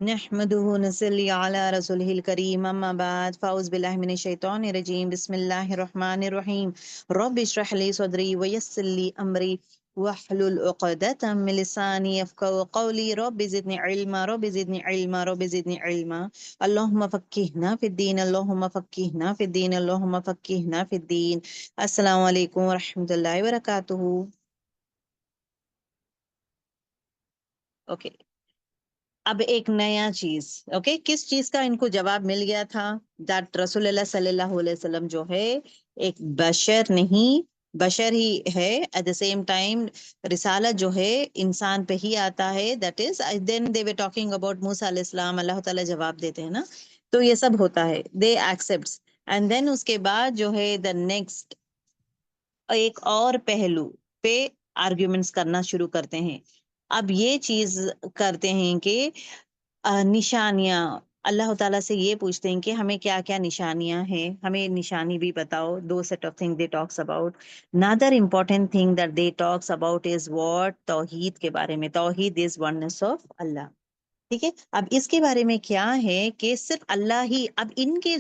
نحمده ونصلي على رسوله الكريم اما بعد فاعوذ بالله من الشيطان الرجيم بسم الله الرحمن الرحيم رب اشرح لي صدري ويسر لي امري واحلل عقدة من لساني يفقهوا قولي رب زدني علما رب زدني علما رب زدني علما اللهم فقهنا في الدين اللهم فقهنا في الدين اللهم فقهنا في الدين السلام علیکم ورحمۃ اللہ وبرکاتہ. اوکے اب ایک نیا چیز. اوکے کس چیز کا ان کو جواب مل گیا تھا؟ دیٹ رسول اللہ صلی اللہ علیہ وسلم جو ہے ایک بشر نہیں، بشر ہی ہے. ایٹ دا سیم ٹائم رسالت جو ہے انسان پہ ہی آتا ہے. That is then they were talking about موسیٰ علیہ السلام. اللہ تعالیٰ جواب دیتے ہیں نا، تو یہ سب ہوتا ہے. دے ایکسپٹس اینڈ دین اس کے بعد جو ہے دا نیکسٹ ایک اور پہلو پہ آرگیومنٹس کرنا شروع کرتے ہیں. اب یہ چیز کرتے ہیں کہ نشانیاں اللہ تعالیٰ سے یہ پوچھتے ہیں کہ ہمیں کیا کیا نشانیاں ہیں، ہمیں نشانی بھی بتاؤ. Two set of thing they talks about. Another important thing that they talks about is what توحید کے بارے میں. توحید از وننس آف اللہ. ٹھیک ہے، اب اس کے بارے میں کیا ہے کہ صرف اللہ ہی. اب ان کی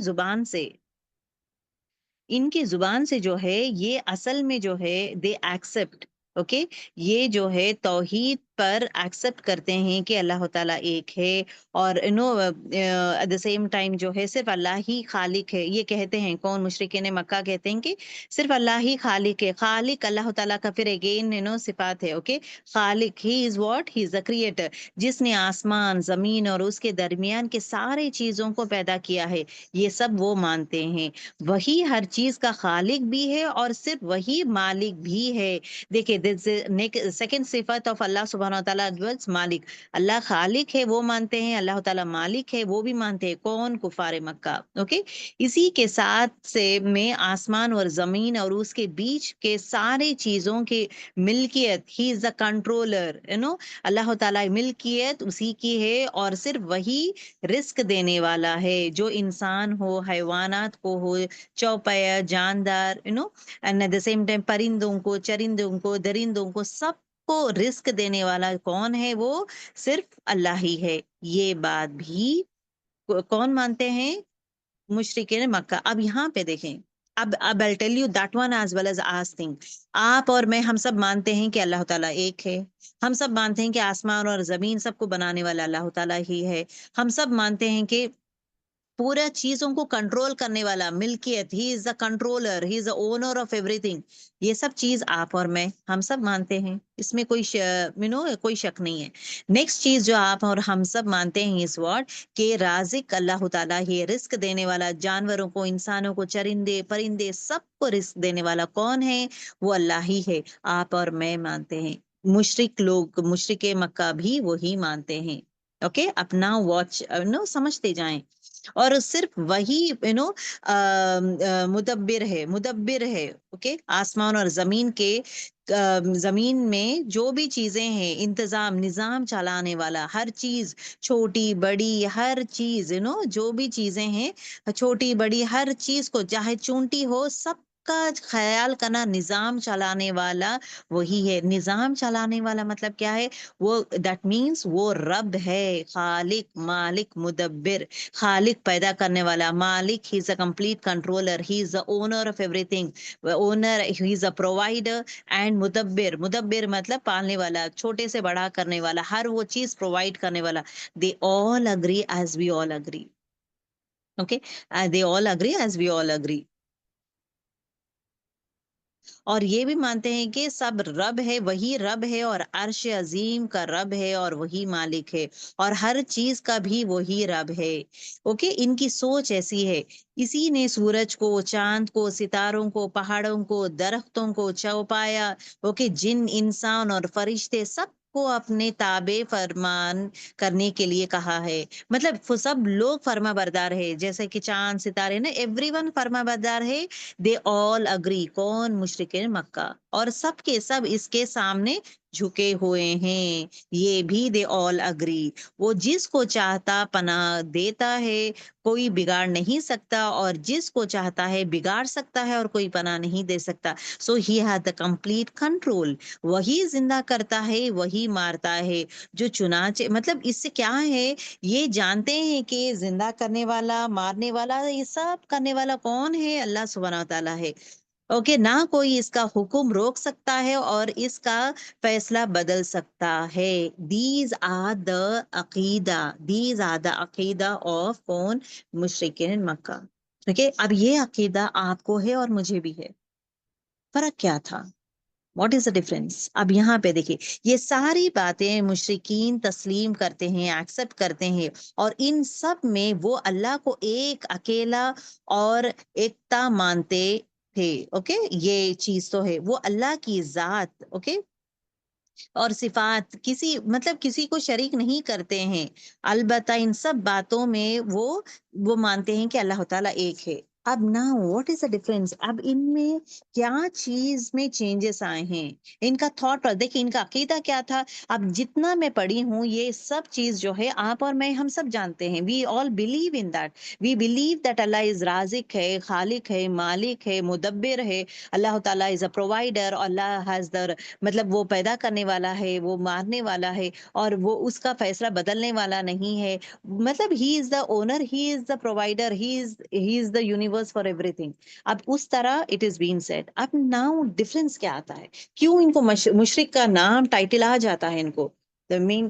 زبان سے جو ہے یہ اصل میں جو ہے دے ایکسپٹ. اوکے یہ جو ہے توحید پر ایکسپٹ کرتے ہیں کہ اللہ تعالیٰ ایک ہے، اور ایٹ دا سیم ٹائم جو ہے صرف اللہ ہی خالق ہے. یہ کہتے ہیں کون؟ مشرکین مکہ کہتے ہیں کہ صرف اللہ ہی خالق ہے. خالق اللہ تعالیٰ کا پھر اگین صفات ہے. اوکے خالق ہی is what? He is a creator, جس نے آسمان زمین اور اس کے درمیان کے سارے چیزوں کو پیدا کیا ہے. یہ سب وہ مانتے ہیں. وہی ہر چیز کا خالق بھی ہے اور صرف وہی مالک بھی ہے. دیکھیں سیکنڈ صفت آف اللہ سبحانہ تعالیٰ مالک. اللہ خالق ہے وہ مانتے ہیں، اللہ تعالیٰ مالک ہے وہ بھی مانتے ہیں. کون؟ کفار مکہ. اوکے اسی کے ساتھ سے میں آسمان اور زمین اور اس کے بیچ کے سارے چیزوں کے ملکیت، ہی از دا کنٹرولر. اللہ تعالیٰ ملکیت اسی کی ہے، اور صرف وہی رزق دینے والا ہے. جو انسان ہو، حیوانات کو ہو، چوپایا جاندار and at the same time پرندوں کو، چرندوں کو، درندوں کو، سب کو رزق دینے والا کون ہے؟ وہ صرف اللہ ہی ہے. یہ بات بھی کون مانتے ہیں؟ مشرکین مکہ. اب یہاں پہ دیکھیں، اب I'll tell you that one as well as thing. آپ اور میں ہم سب مانتے ہیں کہ اللہ تعالیٰ ایک ہے. ہم سب مانتے ہیں کہ آسمان اور زمین سب کو بنانے والا اللہ تعالیٰ ہی ہے. ہم سب مانتے ہیں کہ پورا چیزوں کو کنٹرول کرنے والا، ملکیت، he is the controller, he is the owner of everything. یہ سب چیز آپ اور میں ہم سب مانتے ہیں، اس میں کوئی کوئی شک نہیں ہے. نیکسٹ چیز جو آپ اور ہم سب مانتے ہیں اس واٹ کہ رازق اللہ تعالیٰ ہی، رزق دینے والا، جانوروں کو، انسانوں کو، چرندے پرندے سب کو رزق دینے والا کون ہے؟ وہ اللہ ہی ہے. آپ اور میں مانتے ہیں. مشرک مکہ بھی وہی مانتے ہیں. اوکے اپنا واچ سمجھتے جائیں. اور صرف وہی مدبر ہے. اوکے آسمان اور زمین کے زمین میں جو بھی چیزیں ہیں، انتظام، نظام چلانے والا، ہر چیز چھوٹی بڑی ہر چیز جو بھی چیزیں ہیں چھوٹی بڑی ہر چیز کو چاہے چونٹی ہو سب کا خیال کرنا، نظام چلانے والا وہی ہے. نظام چلانے والا مطلب کیا ہے؟ وہ دیٹ مینس وہ رب ہے، خالق مالک مدبر. خالق پیدا کرنے والا، مالک he is a complete controller, he is the owner of everything. Owner, he is a provider. And مدبر مطلب پالنے والا، چھوٹے سے بڑا کرنے والا، ہر وہ چیز پرووائڈ کرنے والا. They all agree as we all agree. Okay they all agree as we all agree. اور یہ بھی مانتے ہیں کہ سب رب ہے، وہی رب ہے، اور عرش عظیم کا رب ہے، اور وہی مالک ہے، اور ہر چیز کا بھی وہی رب ہے. اوکے ان کی سوچ ایسی ہے. اسی نے سورج کو، چاند کو، ستاروں کو، پہاڑوں کو، درختوں کو چوپایا. اوکے جن، انسان اور فرشتے سب کو اپنے تابع فرمان کرنے کے لیے کہا ہے. مطلب سب لوگ فرما بردار ہے، جیسے کہ چاند ستارے نا، ایوری ون فرما بردار ہے. دے آل اگری. کون؟ مشرکین مکہ. اور سب کے سب اس کے سامنے جھکے ہوئے ہیں، یہ بھی دے آل اگری. وہ جس کو چاہتا پناہ دیتا ہے، کوئی بگاڑ نہیں سکتا، اور جس کو چاہتا ہے بگاڑ سکتا ہے اور کوئی پناہ نہیں دے سکتا. So he has the complete control. وہی زندہ کرتا ہے، وہی مارتا ہے. جو چنانچہ مطلب اس سے کیا ہے، یہ جانتے ہیں کہ زندہ کرنے والا، مارنے والا، یہ سب کرنے والا کون ہے؟ اللہ سبحانہ و تعالیٰ ہے. اوکے، نہ کوئی اس کا حکم روک سکتا ہے اور اس کا فیصلہ بدل سکتا ہے. دیز آر دا عقیدہ، دیز آر دا عقیدہ آف کون؟ مشرکین مکہ. اوکے، اب یہ عقیدہ آپ کو ہے اور مجھے بھی ہے. فرق کیا تھا؟ What is the difference? اب یہاں پہ دیکھیے، یہ ساری باتیں مشرکین تسلیم کرتے ہیں، ایکسپٹ کرتے ہیں، اور ان سب میں وہ اللہ کو ایک اکیلا اور ایکتا مانتے تھے. اوکے، یہ چیز تو ہے، وہ اللہ کی ذات، اوکے، اور صفات کسی مطلب کسی کو شریک نہیں کرتے ہیں. البتہ ان سب باتوں میں وہ مانتے ہیں کہ اللہ تعالیٰ ایک ہے. اب نا واٹ از دا ڈفرنس؟ اب ان میں کیا چیز میں چینجز آئے ہیں؟ ان کا تھاٹ پر دیکھیں، ان کا عقیدہ کیا تھا. اب جتنا میں پڑھی ہوں یہ سب چیز جو ہے آپ اور میں ہم سب جانتے ہیں. We all believe in that. We believe that اللہ از رازق ہے، خالق ہے، مالک ہے، مدبر ہے. اللہ تعالیٰ از a provider. Allah has the مطلب وہ پیدا کرنے والا ہے، وہ مارنے والا ہے، اور وہ اس کا فیصلہ بدلنے والا نہیں ہے. مطلب he is the owner, he is the provider, he is the universe for everything. اب اس طرح اٹ از بین سیٹ. اب ناؤ ڈفرنس کیا آتا ہے؟ کیوں ان کو مشرک کا نام ٹائٹل آ جاتا ہے ان کو؟ دا مین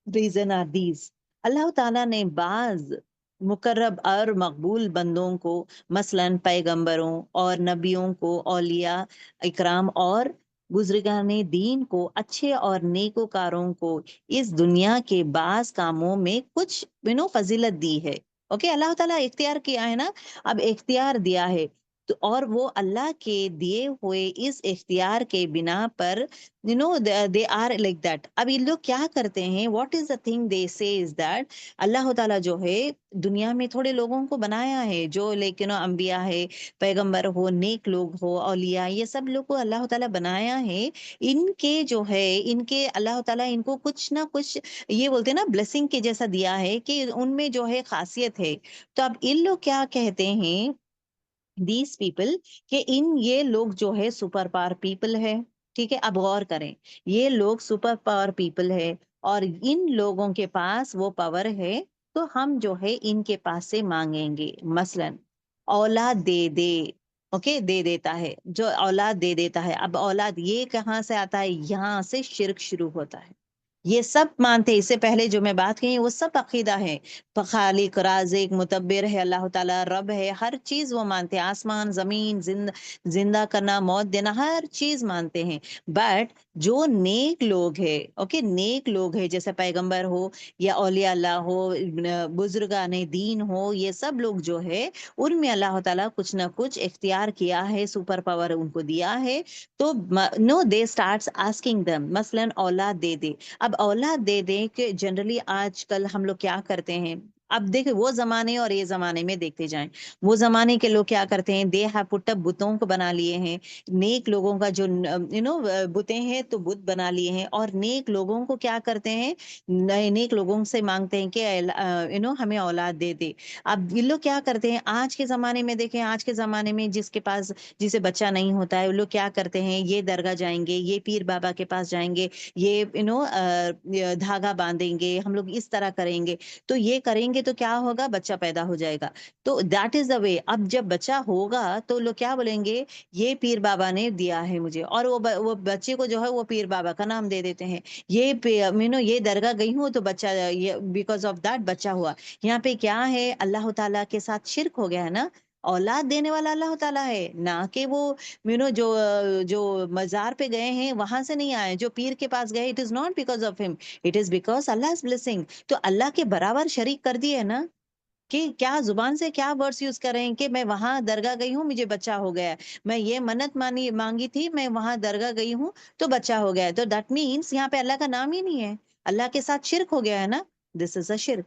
ریزن آر دیز. اللہ تعالیٰ نے بعض مقرب اور مقبول بندوں کو، مثلا پیغمبروں اور نبیوں کو، اولیاء اکرام اور بزرگان دین کو، اچھے اور نیکوکاروں کو اس دنیا کے بعض کاموں میں کچھ فضیلت دی ہے. اوکے، اللہ تعالیٰ اختیار کیا ہے نا. اب اختیار دیا ہے تو، اور وہ اللہ کے دیے ہوئے اس اختیار کے بنا پر دے آر لائک دیٹ. اب یہ لوگ کیا کرتے ہیں؟ واٹ از دا تھنگ دے سے از دیٹ اللہ تعالیٰ جو ہے دنیا میں تھوڑے لوگوں کو بنایا ہے جو لیکن انبیاء ہے، پیغمبر ہو، نیک لوگ ہو، اولیاء، یہ سب لوگ کو اللہ تعالیٰ بنایا ہے. ان کے جو ہے، ان کے اللہ تعالیٰ ان کو کچھ نہ کچھ یہ بولتے ہیں نا بلیسنگ کے جیسا دیا ہے کہ ان میں جو ہے خاصیت ہے. تو اب ان لوگ کیا کہتے ہیں دیز پیپل کہ یہ لوگ جو ہے سپر پاور پیپل ہے. ٹھیک ہے، اب غور کریں، یہ لوگ سپر پاور پیپل ہے اور ان لوگوں کے پاس وہ پاور ہے، تو ہم جو ہے ان کے پاس سے مانگیں گے. مثلا اولاد دے دے. اوکے، دے دیتا ہے، جو اولاد دے دیتا ہے. اب اولاد یہ کہاں سے آتا ہے؟ یہاں سے شرک شروع ہوتا ہے. یہ سب مانتے ہیں، اس سے پہلے جو میں بات کی وہ سب عقیدہ ہے. خالق، رازق، متبر ہے اللہ تعالیٰ، رب ہے، ہر چیز وہ مانتے ہیں. آسمان، زمین، زندہ کرنا، موت دینا، ہر چیز مانتے ہیں. بٹ جو نیک لوگ ہے، اوکے، نیک لوگ ہے جیسے پیغمبر ہو یا اولیاء اللہ ہو، بزرگان دین ہو، یہ سب لوگ جو ہے ان میں اللہ تعالیٰ کچھ نہ کچھ اختیار کیا ہے، سپر پاور ان کو دیا ہے. تو نو دے اسٹارٹس آسکنگ دم، مثلا اولاد دے دے. اب اولاد دے دیں کہ جنرلی آج کل ہم لوگ کیا کرتے ہیں؟ اب دیکھیں وہ زمانے اور یہ زمانے میں دیکھتے جائیں. وہ زمانے کے لوگ کیا کرتے ہیں؟ دے ہیو پٹ اپ بتوں کو بنا لیے ہیں. نیک لوگوں کا جو بتیں ہیں تو بت بنا لیے ہیں، اور نیک لوگوں کو کیا کرتے ہیں؟ نیک لوگوں سے مانگتے ہیں کہ ہمیں اولاد دے دے. اب یہ لوگ کیا کرتے ہیں آج کے زمانے میں؟ دیکھیں آج کے زمانے میں جس کے پاس جسے بچہ نہیں ہوتا ہے، وہ لوگ کیا کرتے ہیں؟ یہ درگاہ جائیں گے، یہ پیر بابا کے پاس جائیں گے، یہ دھاگا باندھیں گے، ہم لوگ اس طرح کریں گے. تو یہ کریں گے تو کیا ہوگا؟ بچہ پیدا ہو جائے گا. تو دیٹ از دا وے. اب جب بچہ ہوگا تو لوگ کیا بولیں گے؟ یہ پیر بابا نے دیا ہے مجھے، اور وہ بچے کو جو ہے وہ پیر بابا کا نام دے دیتے ہیں. یہ درگاہ گئی ہوں تو بچہ، بیکاز آف دیٹ بچہ ہوا. یہاں پہ کیا ہے؟ اللہ تعالیٰ کے ساتھ شرک ہو گیا ہے نا. اولاد دینے والا اللہ تعالیٰ ہے، نہ کہ وہ جو مزار پہ گئے ہیں وہاں سے نہیں آئے، جو پیر کے پاس گئے. It is not because of ہم، اٹ از بیکاز اللہ از بلیسنگ. تو اللہ کے برابر شریک کر دیے نا، کہ کیا زبان سے کیا ورڈز یوز کر رہے ہیں کہ میں وہاں درگاہ گئی ہوں مجھے بچہ ہو گیا ہے، میں یہ منت مانگی تھی میں وہاں درگاہ گئی ہوں تو بچہ ہو گیا ہے. تو دیٹ مینس یہاں پہ اللہ کا نام ہی نہیں ہے، اللہ کے ساتھ شرک ہو گیا ہے نا. دس از اے شرک.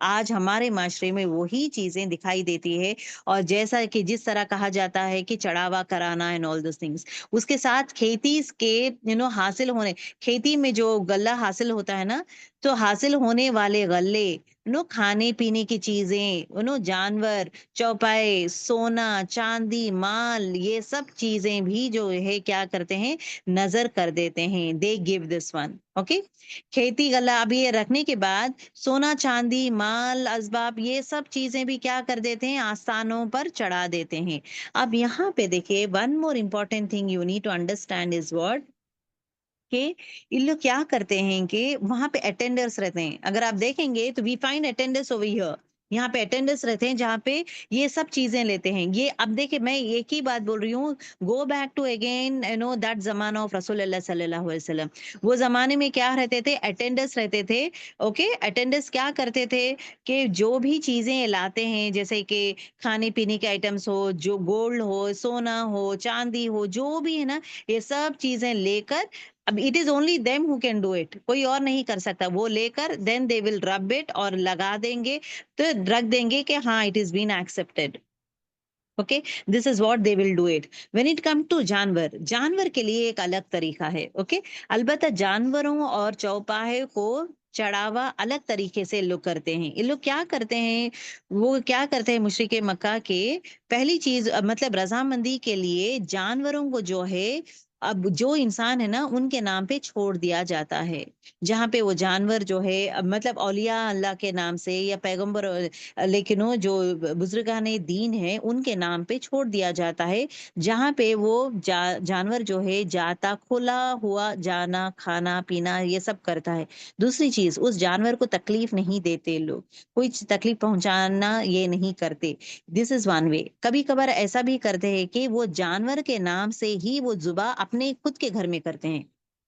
آج ہمارے معاشرے میں وہی چیزیں دکھائی دیتی ہے، اور جیسا کہ جس طرح کہا جاتا ہے کہ چڑھاوا کرانا اینڈ آل دوز تھنگس، اس کے ساتھ کھیتی کے حاصل ہونے، کھیتی میں جو غلہ حاصل ہوتا ہے نا، تو حاصل ہونے والے غلے، کھانے پینے کی چیزیں، جانور، چوپائے، سونا چاندی، مال، یہ سب چیزیں بھی جو ہے کیا کرتے ہیں، نظر کر دیتے ہیں. دے گیو دس ون. اوکے. کھیتی غلہ اب یہ رکھنے کے بعد سونا چاندی مال اسباب یہ سب چیزیں بھی کیا کر دیتے ہیں، آستانوں پر چڑھا دیتے ہیں. اب یہاں پہ دیکھیے one more important thing you need to understand is what, کہ ان لوگ کیا کرتے ہیں کہ وہاں پہ اٹینڈرس رہتے ہیں. اگر آپ دیکھیں گے تو وی فائنڈ اٹینڈرس اوور ہیئر، یہاں پہ اٹینڈنس رہتے ہیں جہاں پہ یہ سب چیزیں لیتے ہیں. یہ اب دیکھیں میں ایک ہی بات بول رہی ہوں، go back to again that زمانہ آف رسول اللہ صلی اللہ علیہ وسلم. وہ زمانے میں کیا رہتے تھے، اٹینڈنس رہتے تھے. اوکے. اٹینڈنس کیا کرتے تھے کہ جو بھی چیزیں لاتے ہیں، جیسے کہ کھانے پینے کے آئٹمس ہو، جو گولڈ ہو، سونا ہو، چاندی ہو، جو بھی ہے نا، یہ سب چیزیں لے کر، اب it is only them who can do it, کوئی اور نہیں کر سکتا. وہ لے کر دین دے ول رب اٹ اور لگا دیں گے، تو رکھ دیں گے کہ ہاں it is been expected. Okay. This is what they will do it. When it come to جانور، جانور کے لیے ایک الگ طریقہ ہے. اوکے. البتہ جانوروں اور چوپاہے کو چڑھاوا الگ طریقے سے لوگ کرتے ہیں. یہ لوگ کیا کرتے ہیں، وہ کیا کرتے ہیں مشرک مکہ کے، پہلی چیز مطلب رضامندی کے لیے جانوروں کو جو ہے، اب جو انسان ہے نا ان کے نام پہ چھوڑ دیا جاتا ہے. جہاں پہ وہ جانور جو ہے مطلب اولیاء اللہ کے نام سے یا پیغمبر، لیکن وہ جو بزرگان دین ہے ان کے نام پہ چھوڑ دیا جاتا ہے. جہاں پہ وہ جانور جو ہے جاتا، کھلا ہوا جانا کھانا پینا یہ سب کرتا ہے. دوسری چیز، اس جانور کو تکلیف نہیں دیتے لوگ، کوئی تکلیف پہنچانا یہ نہیں کرتے. دس از ون وے. کبھی کبھار ایسا بھی کرتے ہیں کہ وہ جانور کے نام سے ہی وہ ذبح اپنے خود کے گھر میں کرتے ہیں.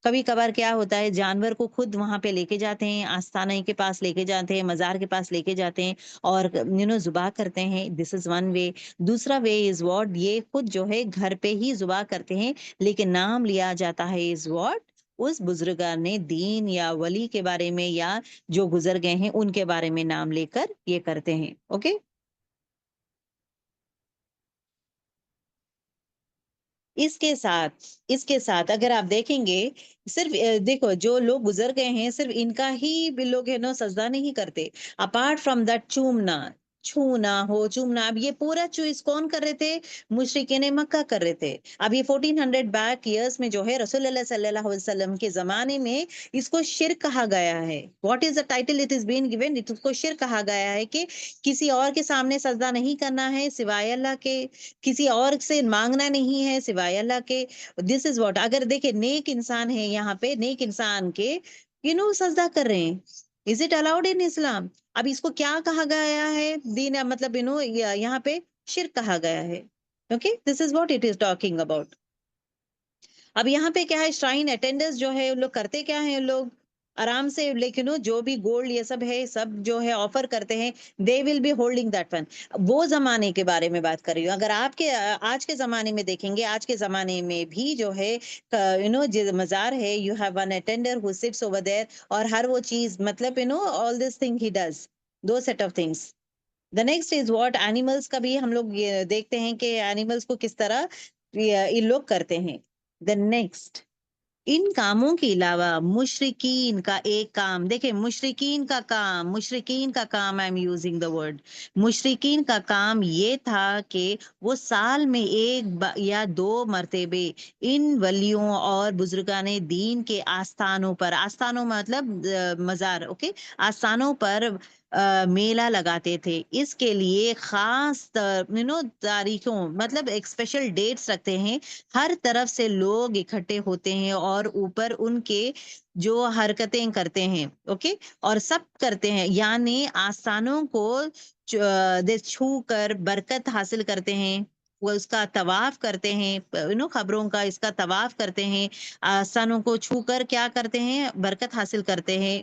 کبھی کبھار کیا ہوتا ہے، جانور کو خود وہاں پہ لے کے جاتے ہیں، آستانہ کے پاس لے کے جاتے ہیں، مزار کے پاس لے کے جاتے ہیں اور ذبح کرتے ہیں. دس از ون وے. دوسرا وے از واٹ، یہ خود جو ہے گھر پہ ہی ذبح کرتے ہیں، لیکن نام لیا جاتا ہے از واٹ، اس بزرگان دین یا ولی کے بارے میں، یا جو گزر گئے ہیں ان کے بارے میں نام لے کر یہ کرتے ہیں. اوکے. اس کے ساتھ اگر آپ دیکھیں گے، صرف دیکھو جو لوگ گزر گئے ہیں صرف ان کا ہی بھی لوگ ہے نا سجدہ نہیں کرتے. اپارٹ فرام دیٹ چومنا، چھونا ہو چومنا، اب یہ پورا چوز کون کر رہے تھے، مشرکین مکہ کر رہے تھے. اب یہ 1400 بیک ایئرس میں جو ہے رسول اللہ صلی اللہ علیہ وسلم کے زمانے میں اس کو شرک کہا گیا ہے. What is the title it is been given, اس کو شرک کہا گیا ہے کہ کسی اور کے سامنے سجدہ نہیں کرنا ہے سوائے اللہ کے، کسی اور سے مانگنا نہیں ہے سوائے اللہ کے. دس از واٹ. اگر دیکھیں نیک انسان ہے یہاں پہ، نیک انسان کے سجدہ کر رہے ہیں. از اٹ الاؤڈ ان اسلام؟ اب اس کو کیا کہا گیا ہے دین، مطلب یہاں پہ شرک کہا گیا ہے. Okay. This is what it is talking about. اب یہاں پہ کیا ہے، شرائن اٹینڈنس جو ہے ان لوگ کرتے کیا ہیں، ان لوگ آرام سے، لیکن جو بھی گولڈ یہ سب ہے سب جو ہے آفر کرتے ہیں، they will be holding that one. وہ زمانے کے بارے میں بات کر رہی ہوں. اگر آپ کے آج کے زمانے میں دیکھیں گے، آج کے زمانے میں بھی جو ہے جو مزار ہے، you have one attender who sits over there, اور ہر وہ چیز مطلب all this thing he does two set of things. The next is what, animals کا بھی ہم لوگ یہ دیکھتے ہیں کہ اینیملس کو کس طرح یہ لوگ کرتے ہیں. دین نیکسٹ، ان کاموں کے علاوہ مشرکین کا ایک کام دیکھیں، مشرکین کا کام I am using the word, مشرکین کا کام یہ تھا کہ وہ سال میں یا دو مرتبے ان ولیوں اور بزرگان دین کے آستانوں پر، آستانوں مطلب مزار، اوکے، آستانوں پر میلہ لگاتے تھے. اس کے لیے خاص تاریخوں مطلب ایک اسپیشل ڈیٹس رکھتے ہیں. ہر طرف سے لوگ اکٹھے ہوتے ہیں اور اوپر ان کے جو حرکتیں کرتے ہیں. اوکے. اور سب کرتے ہیں، یعنی آستانوں کو چھو کر برکت حاصل کرتے ہیں. وہ اس کا طواف کرتے ہیں، خبروں کا اس کا طواف کرتے ہیں، آستانوں کو چھو کر کیا کرتے ہیں، برکت حاصل کرتے ہیں.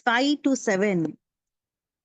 5 to 7।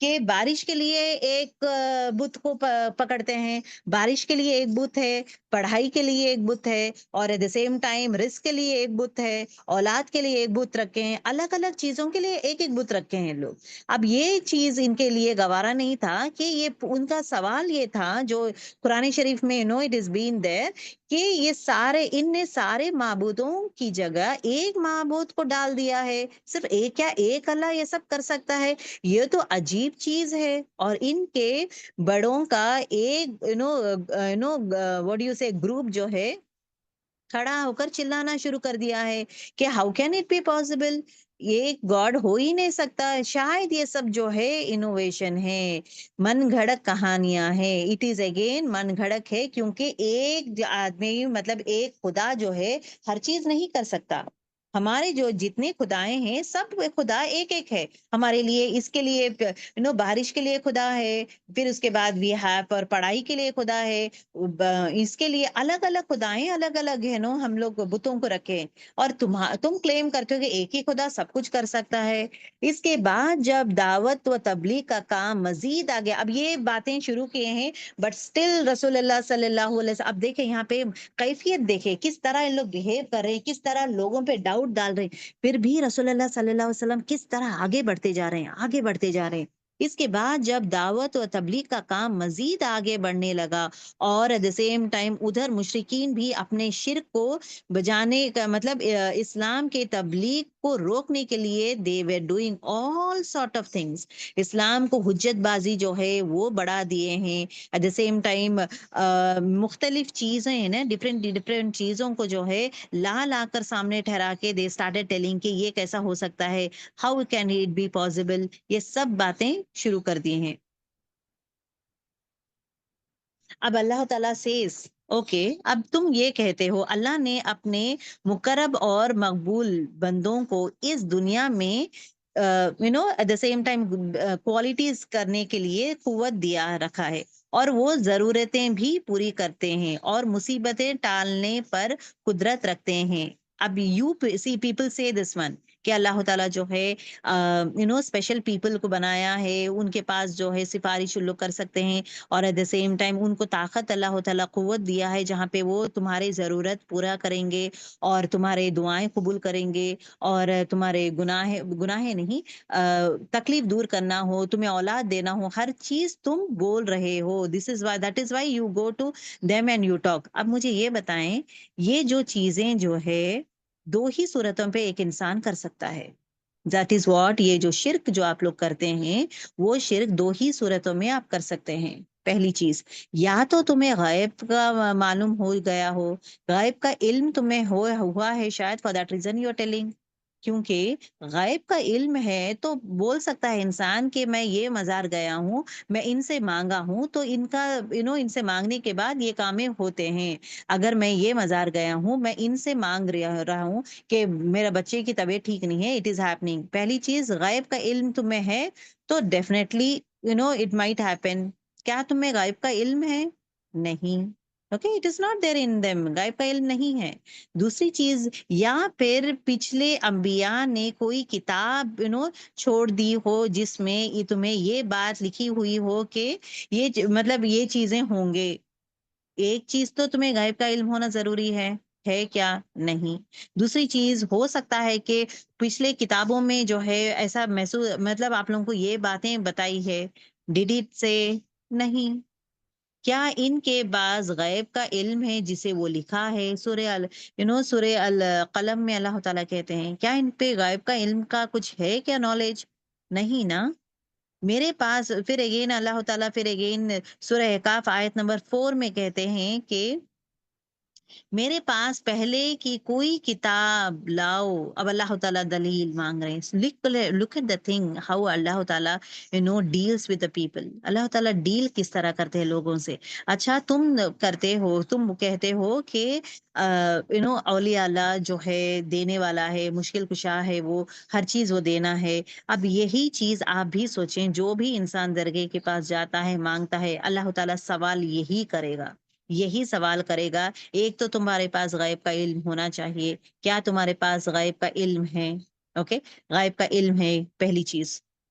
کہ بارش کے لیے ایک بت کو پکڑتے ہیں، بارش کے لیے ایک بت ہے، پڑھائی کے لیے ایک بت ہے، اور ایٹ دا سیم ٹائم رزق کے لیے ایک بت ہے، اولاد کے لیے ایک بت رکھے ہیں، الگ الگ چیزوں کے لیے ایک ایک بت رکھے ہیں لوگ۔ اب یہ چیز ان کے لیے گوارا نہیں تھا، کہ یہ ان کا سوال یہ تھا جو قرآن شریف میں اٹ از بین دیر، کہ یہ سارے ان نے سارے معبودوں کی جگہ ایک معبود کو ڈال دیا ہے، صرف ایک، کیا ایک اللہ یہ سب کر سکتا ہے؟ یہ تو عجیب چیز ہے۔ اور ان کے بڑوں کا ایک واٹ یو سے گروپ جو ہے کھڑا ہو کر چلانا شروع کر دیا ہے کہ how can it be possible, یہ گاڈ ہو ہی نہیں سکتا، شاید یہ سب جو ہے انوویشن ہے، من گھڑک کہانیاں ہیں، اٹ از اگین من گھڑک ہے، کیونکہ ایک آدمی مطلب ایک خدا جو ہے ہر چیز نہیں کر سکتا۔ ہمارے جو جتنے خدائیں ہیں سب خدا ایک ایک ہے ہمارے لیے، اس کے لیے بارش کے لیے خدا ہے، پھر اس کے بعد وی ہیو اور پڑھائی کے لیے خدا ہے، اس کے لیے الگ الگ خدائیں الگ الگ ہے ہم لوگ بتوں کو رکھے، اور تم کلیم کرتے ہو کہ ایک ہی خدا سب کچھ کر سکتا ہے۔ اس کے بعد جب دعوت و تبلیغ کا کام مزید آگے، اب یہ باتیں شروع کیے ہیں، بٹ سٹل رسول اللہ صلی اللہ علیہ وسلم، اب دیکھیں یہاں پہ کیفیت دیکھیں کس طرح ان لوگ بہیو کر رہے ہیں، کس طرح لوگوں پہ ڈاؤٹ ڈال رہے ہیں، پھر بھی رسول اللہ صلی اللہ علیہ وسلم کس طرح آگے بڑھتے جا رہے ہیں، آگے بڑھتے جا رہے ہیں۔ اس کے بعد جب دعوت و تبلیغ کا کام مزید آگے بڑھنے لگا، اور ایٹ دا سیم ٹائم ادھر مشرکین بھی اپنے شرک کو بجانے کا مطلب اسلام کے تبلیغ کو روکنے کے لیے they were doing all sort of things، اسلام کو حجت بازی جو ہے وہ بڑھا دیے ہیں، ایٹ دا سیم ٹائم مختلف چیزیں ہیں نا، ڈفرینٹ ڈفرینٹ چیزوں کو جو ہے لا لا کر سامنے ٹھہرا کے they started telling کہ یہ کیسا ہو سکتا ہے، how can it be possible، یہ سب باتیں شروع کر دی ہیں۔ اب اللہ تعالیٰ سیز اوکے، اب تم یہ کہتے ہو اللہ نے اپنے مقرب اور مقبول بندوں کو اس دنیا میں at the same time qualities کرنے کے لیے قوت دیا رکھا ہے، اور وہ ضرورتیں بھی پوری کرتے ہیں، اور مصیبتیں ٹالنے پر قدرت رکھتے ہیں۔ اب یو سی پیپل سے دس ون، کہ اللہ تعالیٰ جو ہے اسپیشل پیپل کو بنایا ہے، ان کے پاس جو ہے سفارش لوگ کر سکتے ہیں، اور ایٹ دا سیم ٹائم ان کو طاقت اللہ تعالیٰ قوت دیا ہے جہاں پہ وہ تمہارے ضرورت پورا کریں گے، اور تمہارے دعائیں قبول کریں گے، اور تمہارے گناہ نہیں تکلیف دور کرنا ہو، تمہیں اولاد دینا ہو، ہر چیز تم بول رہے ہو، this is why that is why you go to them and you talk. اب مجھے یہ بتائیں، یہ جو چیزیں جو ہے دو ہی صورتوں پہ ایک انسان کر سکتا ہے، دیٹ از واٹ، یہ جو شرک جو آپ لوگ کرتے ہیں وہ شرک دو ہی صورتوں میں آپ کر سکتے ہیں۔ پہلی چیز، یا تو تمہیں غیب کا معلوم ہو گیا ہو، غیب کا علم تمہیں ہوا ہے شاید، for that reason you are telling, کیونکہ غیب کا علم ہے تو بول سکتا ہے انسان کہ میں یہ مزار گیا ہوں، میں ان سے مانگا ہوں، تو ان کا ان سے مانگنے کے بعد یہ کامیں ہوتے ہیں، اگر میں یہ مزار گیا ہوں، میں ان سے مانگ رہا ہوں کہ میرا بچے کی طبیعت ٹھیک نہیں ہے، اٹ از ہیپننگ۔ پہلی چیز، غیب کا علم تمہیں ہے تو ڈیفینیٹلی اٹ مائٹ ہیپن۔ کیا تمہیں غیب کا علم ہے؟ نہیں، okay, it is not there in them, غیب کا علم نہیں ہے۔ دوسری چیز، یا پھر پچھلے انبیاء نے کوئی کتاب چھوڑ دی ہو جس میں تمہیں یہ بات لکھی ہوئی ہو کہ یہ مطلب یہ چیزیں ہوں گے۔ ایک چیز تو تمہیں غیب کا علم ہونا ضروری ہے کیا؟ نہیں۔ دوسری چیز، ہو سکتا ہے کہ پچھلے کتابوں میں جو ہے ایسا محسوس مطلب آپ لوگوں کو یہ باتیں بتائی ہے، ڈیڈ اٹ سے؟ نہیں۔ کیا ان کے بعض غیب کا علم ہے جسے وہ لکھا ہے؟ سورہ القلم میں اللہ تعالیٰ کہتے ہیں، کیا ان پہ غیب کا علم کا کچھ ہے کیا نالج؟ نہیں نا۔ میرے پاس پھر اگین اللہ تعالیٰ پھر اگین سورہ کاف آیت نمبر 4 میں کہتے ہیں کہ میرے پاس پہلے کی کوئی کتاب لاؤ۔ اب اللہ تعالیٰ دلیل مانگ رہے ہیں، look at the thing how اللہ تعالیٰ ڈیلس ود دا پیپل، اللہ تعالیٰ ڈیل کس طرح کرتے ہیں لوگوں سے۔ اچھا، تم کرتے ہو، تم کہتے ہو کہ اولیاء اللہ جو ہے دینے والا ہے، مشکل کشا ہے، وہ ہر چیز وہ دینا ہے۔ اب یہی چیز آپ بھی سوچیں، جو بھی انسان درگاہ کے پاس جاتا ہے، مانگتا ہے، اللہ تعالیٰ سوال یہی کرے گا، یہی سوال کرے گا۔ ایک تو تمہارے پاس غیب کا علم ہونا چاہیے، کیا تمہارے پاس غیب کا علم ہے؟ اوکے، غیب کا علم ہے، پہلی چیز۔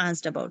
asked about.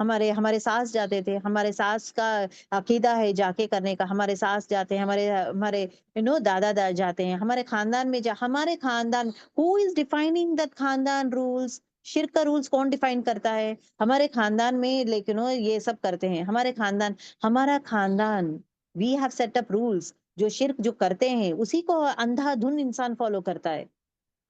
ہمارے ہمارے ساس جاتے تھے، ہمارے ساس کا عقیدہ ہے جا کے کرنے کا، ہمارے ساس جاتے ہیں، ہمارے ہمارے دادا جاتے ہیں، ہمارے خاندان میں ہمارے خاندان ہو از ڈیفائننگ دیٹ خاندان رولس؟ شرک کا رولس کون ڈیفائن کرتا ہے؟ ہمارے خاندان میں لیکن یہ سب کرتے ہیں، ہمارا خاندان we have set up rules. جو شرک جو کرتے ہیں اسی کو اندھا دھن انسان فالو کرتا ہے،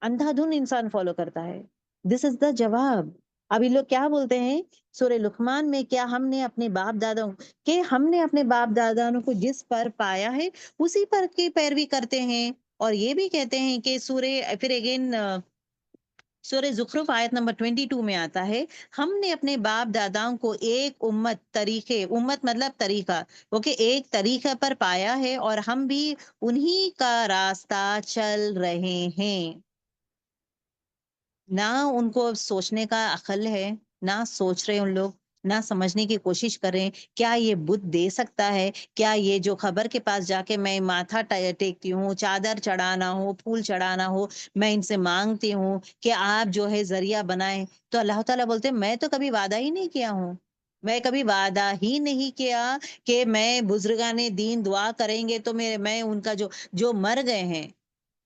اندھا دھن انسان فالو کرتا ہے. دس از دا جواب. ابھی لوگ کیا بولتے ہیں سورہ لقمان میں، کیا ہم نے اپنے باپ داداؤں کو جس پر پایا ہے اسی پر کی پیروی کرتے ہیں. اور یہ بھی کہتے ہیں کہ پھر اگین سورہ زخرف آیت نمبر 22 میں آتا ہے، ہم نے اپنے باپ داداؤں کو ایک امت مطلب طریقہ، ایک طریقہ پر پایا ہے اور ہم بھی انہی کا راستہ چل رہے ہیں. نہ ان کو سوچنے کا عقل ہے، نہ سوچ رہے ان لوگ، نہ سمجھنے کی کوشش کر رہے ہیں کیا یہ بت دے سکتا ہے، کیا یہ جو خبر کے پاس جا کے میں ماتھا ٹیکتی ہوں، چادر چڑھانا ہو، پھول چڑھانا ہو، میں ان سے مانگتی ہوں کہ آپ جو ہے ذریعہ بنائیں. تو اللہ تعالیٰ بولتے ہیں میں تو کبھی وعدہ ہی نہیں کیا ہوں، میں کبھی وعدہ ہی نہیں کیا کہ میں بزرگان دین دعا کریں گے تو میں ان کا جو مر گئے ہیں،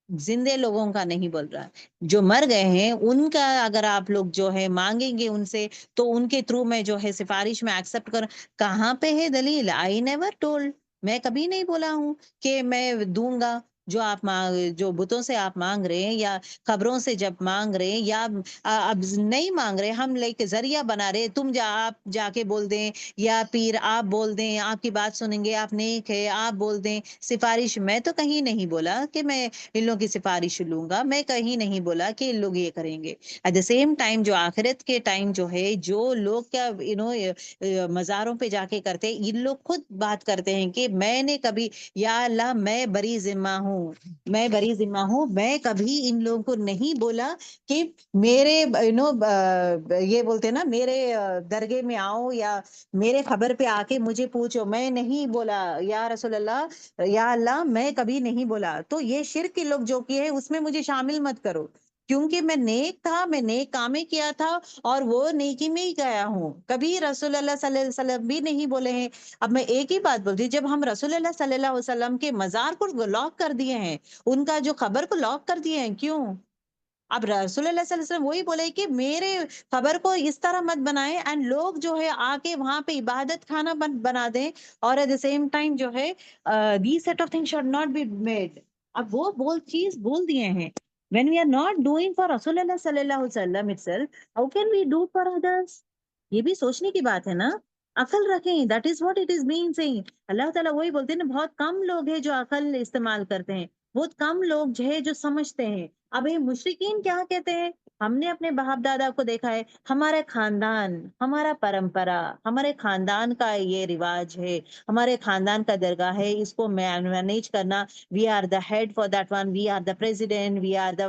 زندے لوگوں کا نہیں بول رہا، جو مر گئے ہیں ان کا اگر آپ لوگ جو ہے مانگیں گے ان سے تو ان کے تھرو میں جو ہے سفارش میں ایکسپٹ کر. کہاں پہ ہے دلیل؟ I never told. میں کبھی نہیں بولا ہوں کہ میں دوں گا. جو بتوں سے آپ مانگ رہے ہیں یا خبروں سے جب مانگ رہے ہیں یا اب نہیں مانگ رہے، ہم لے کے ذریعہ بنا رہے، آپ جا کے بول دیں یا پیر آپ بول دیں، آپ کی بات سنیں گے، آپ نیک ہے آپ بول دیں سفارش. میں تو کہیں نہیں بولا کہ میں ان لوگوں کی سفارش لوں گا، میں کہیں نہیں بولا کہ ان لوگ یہ کریں گے. ایٹ دا سیم ٹائم جو آخرت کے ٹائم جو ہے جو لوگ کیا مزاروں پہ جا کے کرتے، ان لوگ خود بات کرتے ہیں کہ میں نے کبھی، یا اللہ میں بری ذمہ ہوں، میں بری ذمہ ہوں، میں کبھی ان لوگوں کو نہیں بولا کہ میرے یہ بولتے نا میرے درگاہ میں آؤ یا میرے خبر پہ آ کے مجھے پوچھو. میں نہیں بولا یا رسول اللہ یا اللہ، میں کبھی نہیں بولا. تو یہ شرک کے لوگ جو کیے ہیں اس میں مجھے شامل مت کرو، کیونکہ میں نیک تھا، میں نیک کامیں کیا تھا اور وہ نیکی میں ہی گیا ہوں. کبھی رسول اللہ صلی اللہ علیہ وسلم بھی نہیں بولے ہیں. اب میں ایک ہی بات بولتی ہوں، جب ہم رسول اللہ صلی اللہ علیہ وسلم کے مزار کو لاک کر دیے ہیں، ان کا جو خبر کو لاک کر دیے ہیں، کیوں؟ اب رسول اللہ صلی اللہ علیہ وسلم وہی بولے کہ میرے خبر کو اس طرح مت بنائیں، اینڈ لوگ جو ہے آ کے وہاں پہ عبادت خانہ بنا دیں، اور ایٹ دا سیم ٹائم جو ہے these set of things should not be made. اب وہ چیز بول دیے ہیں. when we are not doing for رسول اللہ صلی اللہ علیہ وسلم itself, how can we do for others؟ یہ بھی سوچنے کی بات ہے نا. عقل رکھیں، that is what it is being saying. اللہ تعالیٰ وہی بولتے ہیں نا، بہت کم لوگ ہیں جو عقل استعمال کرتے ہیں، بہت کم لوگ جو ہے جو سمجھتے ہیں. اب یہ مشرکین کیا کہتے ہیں؟ ہم نے اپنے باپ دادا کو دیکھا ہے، ہمارے خاندان، ہمارا پرمپرا، ہمارے خاندان کا یہ رواج ہے، ہمارے خاندان کا درگاہ ہے، اس کو مینیج کرنا. We are the head for that one, we are the president, we are the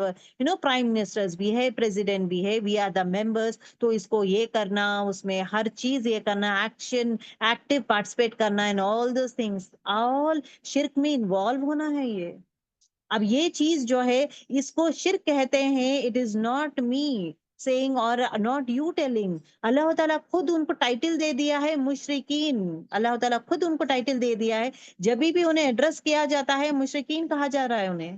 prime ministers بھی ہے، پریزیڈنٹ بھی ہے، وی آر دا ممبرس. تو اس کو یہ کرنا، اس میں ہر چیز یہ کرنا، ایکٹیو پارٹیسپیٹ کرنا ان آل دوز تھنگس، آل شرک میں انوالو ہونا ہے یہ. اب یہ چیز جو ہے اس کو شرک کہتے ہیں. It is not me saying اور ناٹ یو ٹیلنگ. اللہ تعالیٰ خود ان کو ٹائٹل دے دیا ہے مشرکین. اللہ تعالیٰ خود ان کو ٹائٹل دے دیا ہے. جب بھی انہیں ایڈریس کیا جاتا ہے مشرکین کہا جا رہا ہے انہیں.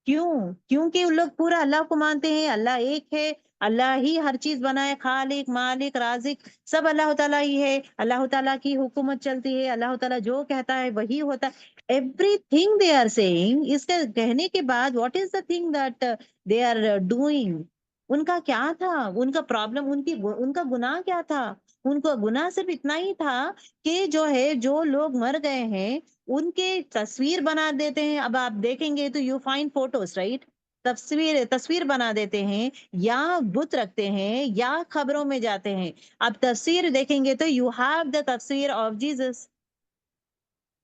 کیوں؟ کیونکہ ان لوگ پورا اللہ کو مانتے ہیں، اللہ ایک ہے، اللہ ہی ہر چیز بنائے، خالق مالک رازق سب اللہ تعالیٰ ہی ہے. اللہ تعالیٰ کی حکومت چلتی ہے، اللہ تعالیٰ جو کہتا ہے وہی ہوتا ہے. Everything they are seeing. اس کے کہنے کے بعد what is the thing that they are doing? ان کا کیا تھا؟ ان کا پرابلم، ان کا گناہ کیا تھا؟ ان کو گناہ صرف اتنا ہی تھا کہ جو ہے جو لوگ مر گئے ہیں ان کے تصویر بنا دیتے ہیں. اب آپ دیکھیں گے تو یو فائنڈ فوٹوز رائٹ، تصویر بنا دیتے ہیں یا بت رکھتے ہیں یا خبروں میں جاتے ہیں. اب تصویر دیکھیں گے تو یو ہیو دا تصویر آف جیسس.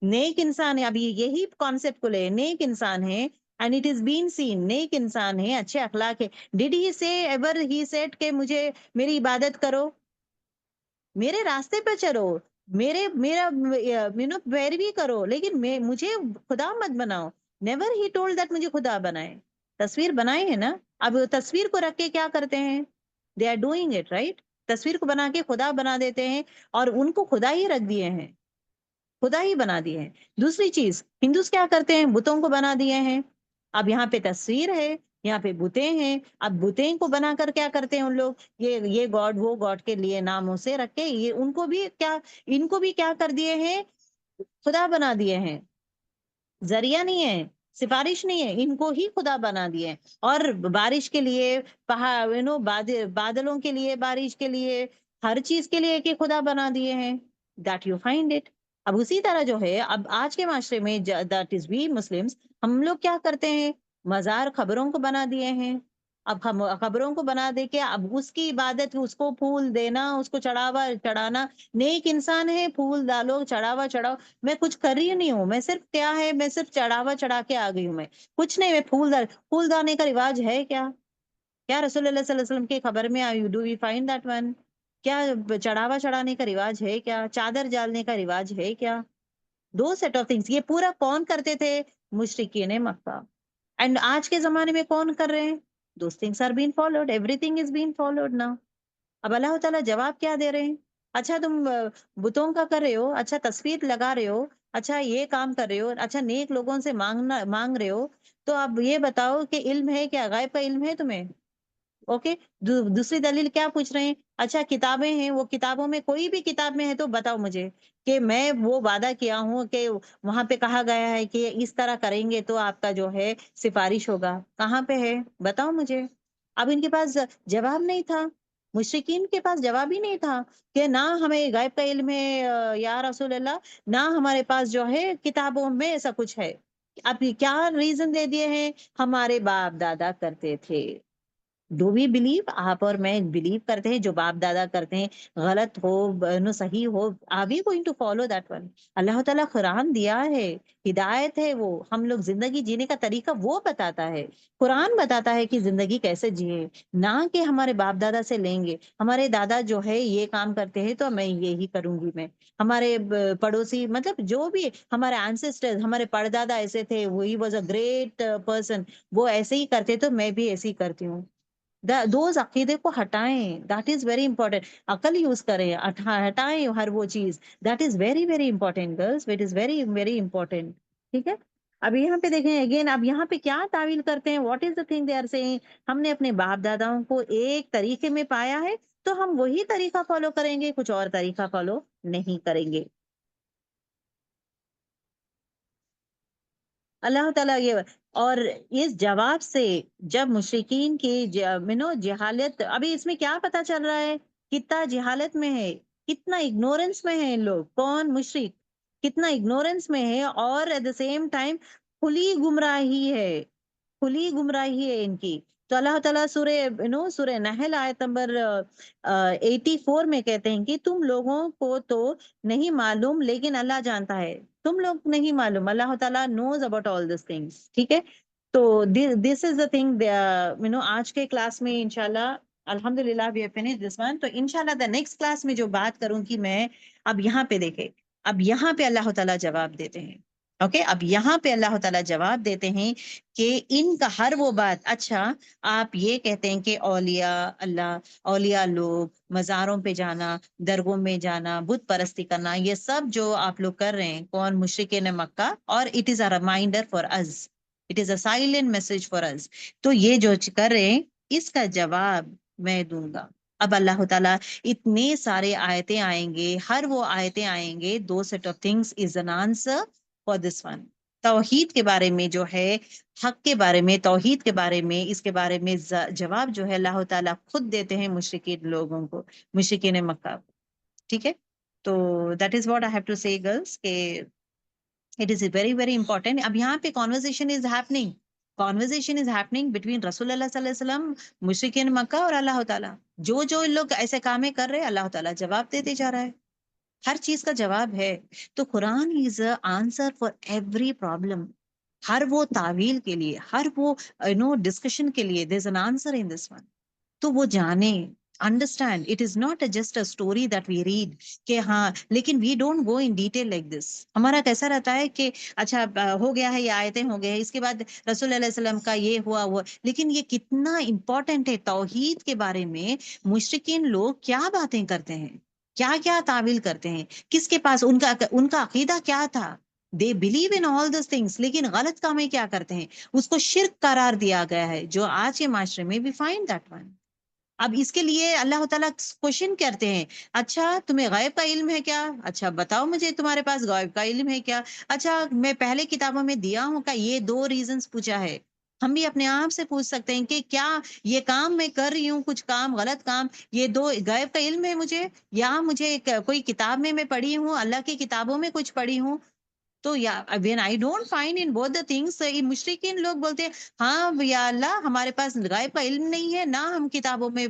نیک انسان ہے. اب یہی کانسیپٹ کو لے، نیک انسان ہے and it is been seen، نیک انسان ہے، اچھے اخلاق ہے. did he say ever he said کہ مجھے میری عبادت کرو، میرے راستے پہ چلو، میرا پیروی کرو، لیکن مجھے خدا مت بناؤ؟ نیور ہی ٹولڈ دیٹ مجھے خدا بنائے. تصویر بنائے ہیں نا. اب تصویر کو رکھ کے کیا کرتے ہیں؟ They are doing it right. تصویر کو بنا کے خدا بنا دیتے ہیں اور ان کو خدا ہی رکھ دیے ہیں، خدا ہی بنا دیے ہیں۔ دوسری چیز ہندوز کیا کرتے ہیں، بتوں کو بنا دیے ہیں۔ اب یہاں پہ تصویر ہے، یہاں پہ بتیں ہیں، اب بتیں کو بنا کر کیا کرتے ہیں ان لوگ، یہ گاڈ وہ گاڈ کے لیے نام اسے رکھ کے یہ ان کو بھی کیا، ان کو بھی کیا کر دیے ہیں، خدا بنا دیے ہیں، ذریعہ نہیں ہے، سفارش نہیں ہے، ان کو ہی خدا بنا دیے ہیں۔ اور بارش کے لیے، پہاڑ بادلوں کے لیے، بارش کے لیے، ہر چیز کے لیے کہ خدا بنا دیے ہیں، دیٹ یو فائنڈ اٹ۔ اب اسی طرح جو ہے اب آج کے معاشرے میں دیٹ از وی مسلمس، ہم لوگ کیا کرتے ہیں، مزار خبروں کو بنا دیے ہیں۔ اب خبروں کو بنا دے کے اب اس کی عبادت، اس کو پھول دینا، اس کو چڑھاوا چڑھانا، نیک انسان ہے پھول ڈالو چڑھاوا چڑھاؤ، میں کچھ کر رہی نہیں ہوں، میں صرف کیا ہے، میں صرف چڑھاوا چڑھا کے آ گئی ہوں، میں کچھ نہیں، میں پھول دانے کا رواج ہے کیا؟ کیا رسول اللہ صلی اللہ علیہ وسلم کی خبر میں do we find that one? کیا چڑھاوا چڑھانے کا رواج ہے کیا؟ چادر ڈالنے کا رواج ہے کیا؟ دو سیٹ آف تھنگس، یہ پورا کون کرتے تھے؟ مشرکین مکہ۔ اینڈ آج کے زمانے میں کون کر رہے ہیں؟ Those things are been followed, everything is been followed نا۔ اب اللہ تعالیٰ جواب کیا دے رہے ہیں؟ اچھا تم بتوں کا کر رہے ہو، اچھا تصویر لگا رہے ہو، اچھا یہ کام کر رہے ہو، اچھا نیک لوگوں سے مانگ رہے ہو، تو اب یہ بتاؤ کہ علم ہے کیا، غیب کا علم ہے تمہیں؟ اوکے، دوسری دلیل کیا پوچھ رہے ہیں، اچھا کتابیں ہیں، وہ کتابوں میں کوئی بھی کتاب میں ہے تو بتاؤ مجھے کہ میں وہ وعدہ کیا ہوں کہ وہاں پہ کہا گیا ہے کہ اس طرح کریں گے تو آپ کا جو ہے سفارش ہوگا، کہاں پہ ہے بتاؤ مجھے؟ اب ان کے پاس جواب نہیں تھا، مشرکین کے پاس جواب ہی نہیں تھا کہ نہ ہمیں غیب کا علم ہے یا رسول اللہ، نہ ہمارے پاس جو ہے کتابوں میں ایسا کچھ ہے۔ اب کیا ریزن دے دیے ہیں، ہمارے باپ دادا کرتے تھے۔ ڈو وی بلیو، آپ اور میں بلیو کرتے ہیں جو باپ دادا کرتے ہیں، غلط ہو نو صحیح ہو، are we going to follow that one? اللہ تعالیٰ قرآن دیا ہے، ہدایت ہے، وہ ہم لوگ زندگی جینے کا طریقہ وہ بتاتا ہے، قرآن بتاتا ہے کہ زندگی کیسے جیے، نہ کہ ہمارے باپ دادا سے لیں گے، ہمارے دادا جو ہے یہ کام کرتے ہیں تو میں یہی کروں گی، میں ہمارے پڑوسی مطلب جو بھی ہمارے اینسسٹر، ہمارے پردادا ایسے تھے، وہی واز اے گریٹ پرسن، وہ ایسے ہی کرتے تو میں بھی ایسے ہی کرتی ہوں۔ دوز عقیدے کو ہٹائیں، دیٹ از ویری امپورٹینٹ، عقل یوز کریں، ہٹائیں ہر وہ چیز، that is very very important girls, it is very very important, ٹھیک ہے؟ اب یہاں پہ دیکھیں اگین، اب یہاں پہ کیا تعویل کرتے ہیں، what is the thing they are seeing, ہم نے اپنے باپ داداؤں کو ایک طریقے میں پایا ہے تو ہم وہی طریقہ فالو کریں گے، کچھ اور طریقہ فالو نہیں کریں گے۔ اللہ تعالیٰ یہ، اور اس جواب سے جب مشرکین کی جہالت، ابھی اس میں کیا پتا چل رہا ہے، کتنا جہالت میں ہے، کتنا اگنورنس میں ہے ان لوگ، کون مشرک کتنا اگنورنس میں ہے، اور ایٹ دا سیم ٹائم کھلی گمراہی ہے، کھلی گمراہی ہے ان کی۔ تو اللہ تعالیٰ سورہ نحل آیت نمبر 84 میں کہتے ہیں کہ تم لوگوں کو تو نہیں معلوم لیکن اللہ جانتا ہے، تم لوگ نہیں معلوم، اللہ تعالیٰ knows about all this things, ٹھیک ہے؟ تو دس از دا تھنگ، آج کے کلاس میں انشاءاللہ الحمد للہ وی فنش دس ون، تو انشاءاللہ دا نیکسٹ کلاس میں جو بات کروں گی میں، اب یہاں پہ دیکھیں، اب یہاں پہ اللہ تعالیٰ جواب دیتے ہیں، اوکے، اب یہاں پہ اللہ تعالیٰ جواب دیتے ہیں کہ ان کا ہر وہ بات، اچھا آپ یہ کہتے ہیں کہ اولیاء اللہ، اولیاء لوگ، مزاروں پہ جانا، درگاہوں میں جانا، بت پرستی کرنا، یہ سب جو آپ لوگ کر رہے ہیں، کون مشرکین مکہ، اور it is a reminder for us, it is a silent message for us, تو یہ جو کر رہے ہیں اس کا جواب میں دوں گا۔ اب اللہ تعالیٰ اتنے سارے آیتیں آئیں گے، ہر وہ آیتیں آئیں گے، two set of things is an answer for this one, توحید کے بارے میں جو ہے، حق کے بارے میں، توحید کے بارے میں، اس کے بارے میں جواب جو ہے اللہ تعالیٰ خود دیتے ہیں مشرکین لوگوں کو، مشرکین مکہ کو، ٹھیک ہے؟ تو that is what I have to say girls کہ it is very very important. اب یہاں پہ conversation is happening between رسول اللہ صلی اللہ علیہ وسلم، مشرکین مکہ اور اللہ تعالیٰ، جو لوگ ایسے کامیں کر رہے ہیں اللہ تعالیٰ جواب دیتے جا رہا ہے، ہر چیز کا جواب ہے۔ تو قرآن is answer for every problem, ہر وہ تعویل کے لیے، ہر وہ ڈسکشن کے لیے، there is an answer in this one, تو وہ جانے، understand it is not just a story that we read کہ ہاں لیکن we don't go in detail like this. ہمارا کیسا رہتا ہے کہ اچھا ہو گیا ہے، یہ آیتیں ہو گئے ہیں، اس کے بعد رسول اللہ علیہ وسلم کا یہ ہوا وہ، لیکن یہ کتنا امپورٹنٹ ہے توحید کے بارے میں مشرکین لوگ کیا باتیں کرتے ہیں، کیا کیا تعویل کرتے ہیں، کس کے پاس ان کا عقیدہ کیا تھا. They believe in all this things, لیکن غلط کامیں کیا کرتے ہیں، اس کو شرک قرار دیا گیا ہے، جو آج کے معاشرے میں we find that one. اب اس کے لیے اللہ تعالیٰ کوشچن کرتے ہیں، اچھا تمہیں غیب کا علم ہے کیا؟ اچھا بتاؤ مجھے تمہارے پاس غیب کا علم ہے کیا؟ اچھا میں پہلے کتابوں میں دیا ہوں کا؟ یہ دو ریزنز پوچھا ہے. ہم بھی اپنے آپ سے پوچھ سکتے ہیں کہ کیا یہ کام میں کر رہی ہوں، کچھ کام غلط کام، یہ دو غیب کا علم ہے مجھے، یا مجھے کوئی کتاب میں پڑھی ہوں، اللہ کی کتابوں میں کچھ پڑھی ہوں؟ تو یا when I don't find in both the things، مشرکین لوگ بولتے ہیں ہاں یا اللہ ہمارے پاس غائب کا علم نہیں ہے، نہ ہم کتابوں میں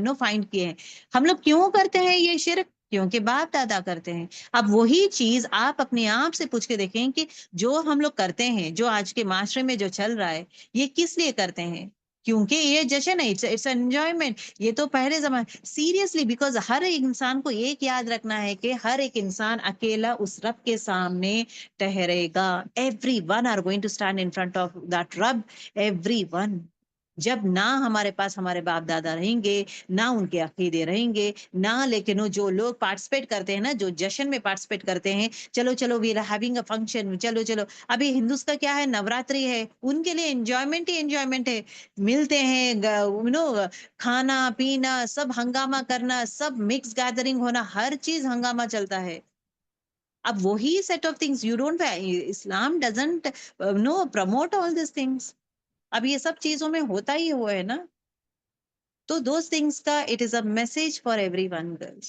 نو فائنڈ کیے ہیں. ہم لوگ کیوں کرتے ہیں یہ شرک؟ کیونکہ باپ دادا کرتے ہیں. اب وہی چیز آپ اپنے آپ سے پوچھ کے دیکھیں کہ جو ہم لوگ کرتے ہیں، جو آج کے معاشرے میں جو چل رہا ہے، یہ کس لیے کرتے ہیں؟ کیونکہ یہ جشن ہے، اٹس انجوائمنٹ. یہ تو پہلے زمانے سیریسلی، بیکاز ہر ایک انسان کو ایک یاد رکھنا ہے کہ ہر ایک انسان اکیلا اس رب کے سامنے ٹھہرے گا. Everyone are going to stand in front of that رب، ایوری ون. جب نہ ہمارے پاس ہمارے باپ دادا رہیں گے، نہ ان کے عقیدے رہیں گے، نہ لیکن وہ جو لوگ پارٹیسپیٹ کرتے ہیں نا، جو جشن میں پارٹیسپیٹ کرتے ہیں، چلو چلو we are having a function, چلو چلو. ابھی ہندوز کا کیا ہے، نوراتری ہے، ان کے لیے انجوائمنٹ ہی انجوائمنٹ ہے. ملتے ہیں کھانا پینا سب، ہنگامہ کرنا سب، مکس گیدرنگ ہونا، ہر چیز ہنگامہ چلتا ہے. اب وہی set of things you don't, Islam doesn't no promote all these things. اب یہ سب چیزوں میں ہوتا ہی ہوا ہے نا. تو دوز تھنگس کا it is a message for everyone girls.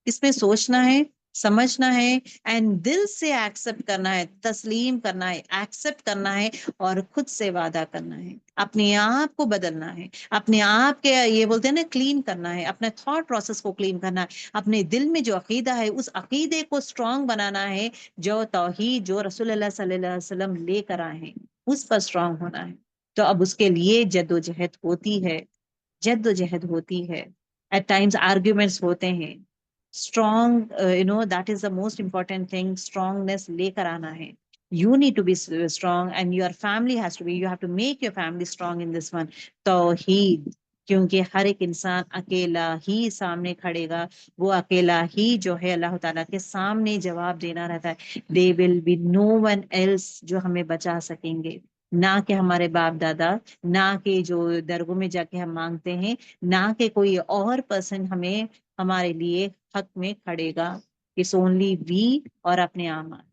اس میں سوچنا ہے، سمجھنا ہے، اینڈ دل سے ایکسپٹ کرنا ہے، تسلیم کرنا ہے، ایکسپٹ کرنا ہے، اور خود سے وعدہ کرنا ہے، اپنے آپ کو بدلنا ہے، اپنے آپ کے یہ بولتے ہیں نا کلین کرنا ہے، اپنے تھاٹ پروسیس کو کلین کرنا ہے، اپنے دل میں جو عقیدہ ہے اس عقیدے کو اسٹرانگ بنانا ہے، جو توحید جو رسول اللہ صلی اللہ علیہ وسلم لے کر آئے ہیں اس پر اسٹرانگ ہونا ہے. تو اب اس کے لیے جد و جہد ہوتی ہے، جد و جہد ہوتی ہے، ایٹ ٹائمز آرگیومنٹس ہوتے ہیں. Strong that is the most important thing, strongness لے کر آنا ہے. You need to be strong and your family has to be, you have to make your family strong in this one. توحید، کیونکہ ہر ایک انسان اکیلا ہی سامنے کھڑے گا، وہ اکیلا ہی جو ہے اللہ تعالیٰ کے سامنے جواب دینا رہتا ہے. They will be no one else جو ہمیں بچا سکیں گے، نہ کہ ہمارے باپ دادا، نہ کہ جو درگاہ میں جا کے ہم مانگتے ہیں، نہ کہ کوئی اور پرسن ہمیں ہمارے لیے حق میں کھڑے گا. اٹس اونلی وی اور اپنے اعمال.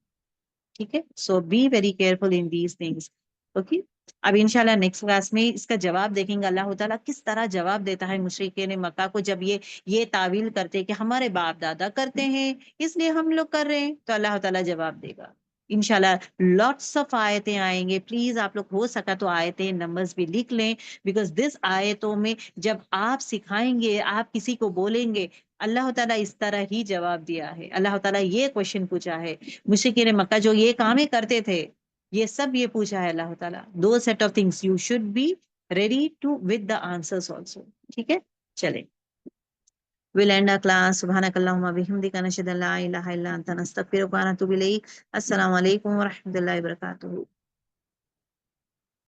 ٹھیک ہے، so be very careful in these things. Okay. اب انشاءاللہ نیکسٹ کلاس میں اس کا جواب دیکھیں گے، اللہ تعالیٰ کس طرح جواب دیتا ہے مشرکین مکہ کو جب یہ تعویل کرتے کہ ہمارے باپ دادا کرتے ہیں اس لیے ہم لوگ کر رہے ہیں. تو اللہ تعالیٰ جواب دے گا انشاءاللہ. لاٹس آف آیتیں آئیں گے، پلیز آپ لوگ ہو سکا تو آیتیں نمبرز بھی لکھ لیں، بیکاز دس آیتوں میں جب آپ سکھائیں گے، آپ کسی کو بولیں گے، اللہ تعالیٰ اس طرح ہی جواب دیا ہے. اللہ تعالیٰ یہ کوشچن پوچھا ہے، مشرکین مکہ جو یہ کامیں کرتے تھے یہ سب یہ پوچھا ہے اللہ تعالیٰ. Two set of things you should be ready to with the answers also. ٹھیک ہے، چلیں. We'll end our class. سبحانك اللهم وبحمدك نشهد ان لا اله الا انت نستغفرك ونتوب اليك. السلام علیکم ورحمۃ اللہ وبرکاتہ.